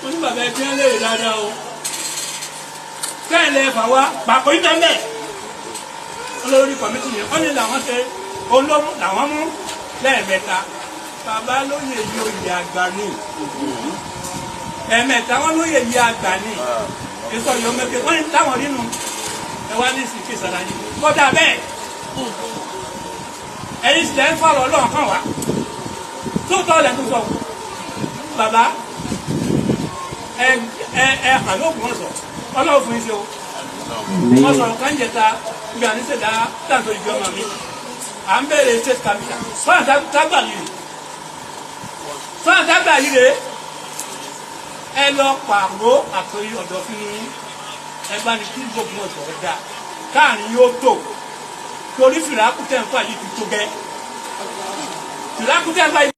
mo ní bàbá ẹbí ẹ léèrè dáadáa o kẹ́hìnlẹ̀ fà wá pàpọ̀ ìtẹ́lẹ̀ olórí kọ̀mítì yẹn wọ́n ní làwọn ṣe olómú làwọn mú lẹ́ẹ̀mẹ́ta bàbá lóye yí oyè àgbà ni ẹ̀ẹ̀mẹ́ta wọ́n lóye yí àgbà ni èso yọ mẹ́kẹ́ wọ́n ní táwọn nínú ẹ wá ní ìsìnkú ìsàlàyé kódà bẹ́ẹ̀ ẹ̀yin sì lẹ́ ń fọ̀rọ̀ ọlọ́run kan wá tó tọ́ lẹ́ tó sọ bàbá ẹ hàn lóògùn ọ̀sọ̀ ọlọ́run fún iṣẹ́ o wọ́n sọ̀rọ̀ kan jẹta ibi àníṣẹ́dá tàǹtò ìjọ ọmọ mi à ń bẹ̀rẹ̀ state capital fọ́nà tágbà yìí rè ẹ lọ pààrọ̀ àpèrí ọ̀dọ̀ fún yín ẹ bá ní kí gbogbo ọ̀sọ̀ dá káàrin yóò tó torí fìlàkùtẹ̀ ń fà yìí ti tó gẹ́ fìlàkùtẹ̀ ń fà yìí